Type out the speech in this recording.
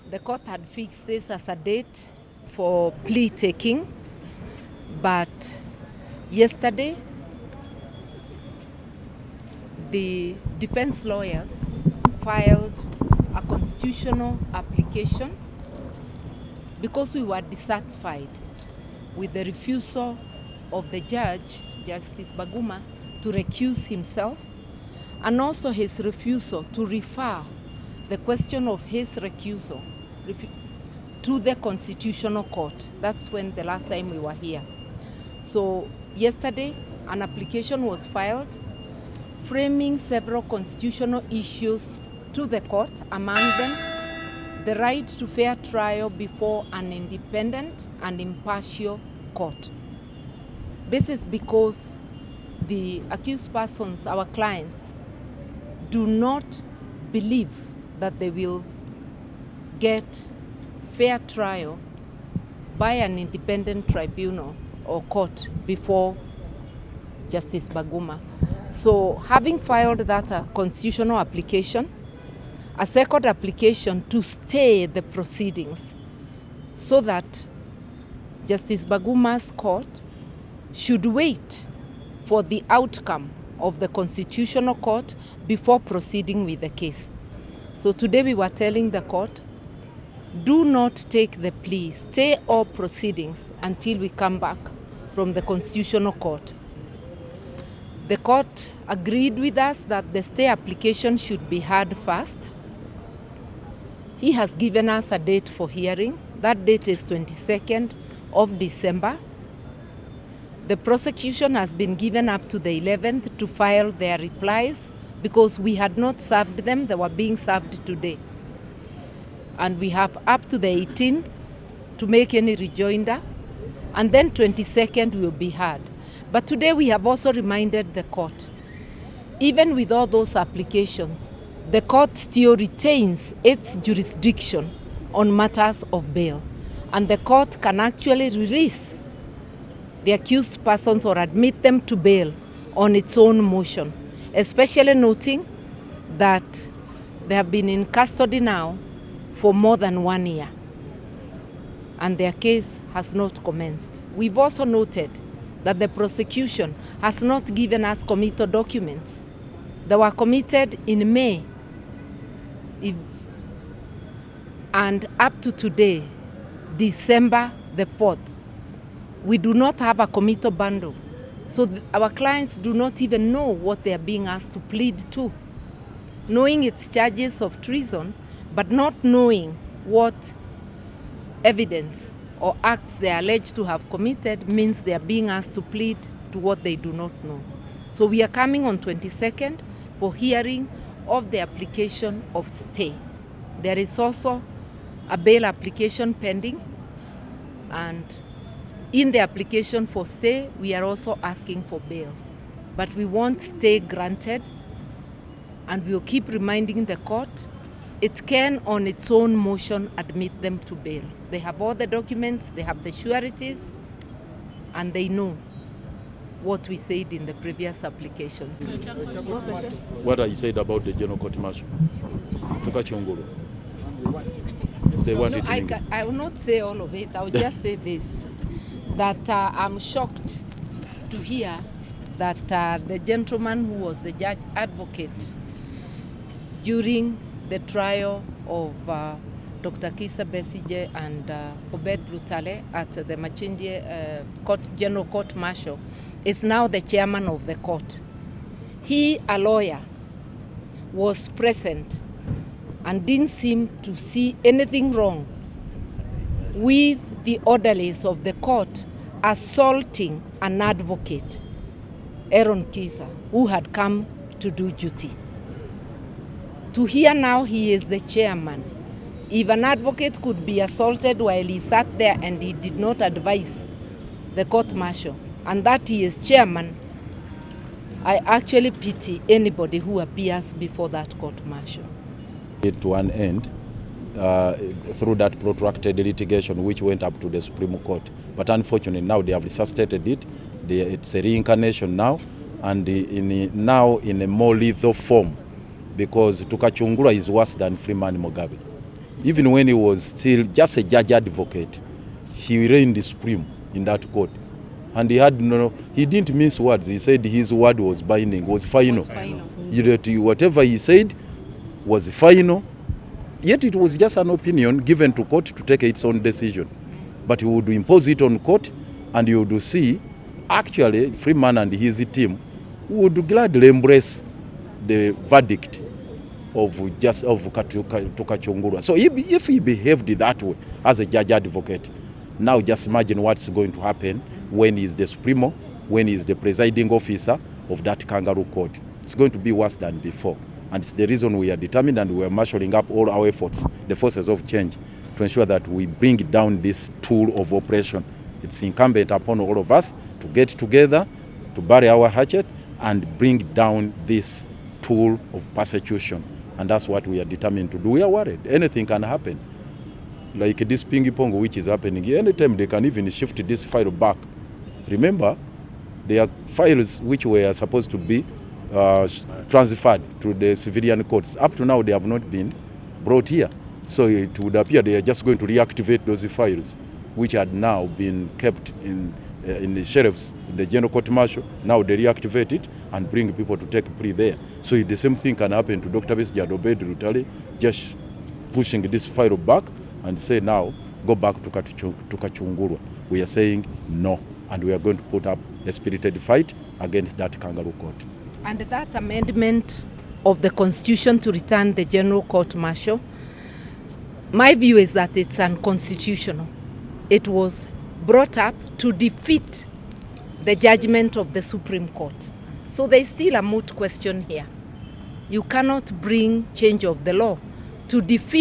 The court had fixed this as a date for plea taking, but yesterday the defense lawyers filed a constitutional application because we were dissatisfied with the refusal of the judge, Justice Baguma, to recuse himself, and also his refusal to refer the question of his recusal to the Constitutional Court. That's when the last time we were here. So yesterday, an application was filed framing several constitutional issues to the court, among them the right to fair trial before an independent and impartial court. This is because the accused persons, our clients, do not believe that they will get fair trial by an independent tribunal or court before Justice Baguma. So having filed that constitutional application, a second application to stay the proceedings so that Justice Baguma's court should wait for the outcome of the Constitutional Court before proceeding with the case. So today we were telling the court, do not take the plea, stay all proceedings until we come back from the Constitutional Court. The court agreed with us that the stay application should be heard first. He has given us a date for hearing. That date is 22nd of December. The prosecution has been given up to the 11th to file their replies because we had not served them. They were being served today. And we have up to the 18th to make any rejoinder. And then 22nd will be heard. But today we have also reminded the court, even with all those applications, the court still retains its jurisdiction on matters of bail. And the court can actually release the accused persons or admit them to bail on its own motion, especially noting that they have been in custody now for more than 1 year and their case has not commenced. We've also noted that the prosecution has not given us committal documents. They were committed in May, and up to today, December the 4th, we do not have a committal bundle. So our clients do not even know what they are being asked to plead to, knowing it's charges of treason, but not knowing what evidence or acts they are alleged to have committed means they are being asked to plead to what they do not know. So we are coming on 22nd for hearing of the application of stay. There is also a bail application pending, and in the application for stay, we are also asking for bail. But we want stay granted, and we will keep reminding the court it can, on its own motion, admit them to bail. They have all the documents, they have the sureties, and they know what we said in the previous applications. What I said about the General Court Martial? They want it in I will not say all of it. I will just say this, that I'm shocked to hear that the gentleman who was the judge advocate during the trial of Dr. Kisa Besigye and Obed Lutale at the Machindie General Court Martial is now the chairman of the court. He, a lawyer, was present and didn't seem to see anything wrong with the orderlies of the court assaulting an advocate, Aaron Kisa, who had come to do duty. To hear now he is the chairman. If an advocate could be assaulted while he sat there and he did not advise the court martial, and that he is chairman, I actually pity anybody who appears before that court martial. To an end through that protracted litigation which went up to the Supreme Court. But unfortunately now they have resuscitated it. It's a reincarnation now, and now in a more lethal form, because Tukachungura is worse than Freeman Mugabe. even when he was still just a judge advocate, he reigned supreme in that court. And he didn't mince words. He said his word was binding, was final. Whatever he said was final. Yet it was just an opinion given to court to take its own decision. But he would impose it on court, and you would see, actually, Freeman and his team would gladly embrace the verdict of Kukuzzawo. So if he behaved that way as a judge advocate, now just imagine what's going to happen when he's the Supremo, when he's the presiding officer of that kangaroo court. It's going to be worse than before. And it's the reason we are determined, and we are marshalling up all our efforts, the forces of change, to ensure that we bring down this tool of oppression. It's incumbent upon all of us to get together, to bury our hatchet, and bring down this tool of persecution. And that's what we are determined to do. We are worried. Anything can happen. Like this ping-pong which is happening. Anytime they can even shift this file back. Remember, there are files which were supposed to be transferred to the civilian courts. Up to now, they have not been brought here. So it would appear they are just going to reactivate those files, which had now been kept in the sheriffs, in the general court martial. Now they reactivate it and bring people to take plea there. So the same thing can happen to Dr. Besigye Batabukidde, just pushing this file back and say now, go back to Kachungurwa. We are saying no, and we are going to put up a spirited fight against that kangaroo court. And that amendment of the Constitution to return the general court martial, my view is that it's unconstitutional. It was brought up to defeat the judgment of the Supreme Court. So there is still a moot question here. You cannot bring change of the law to defeat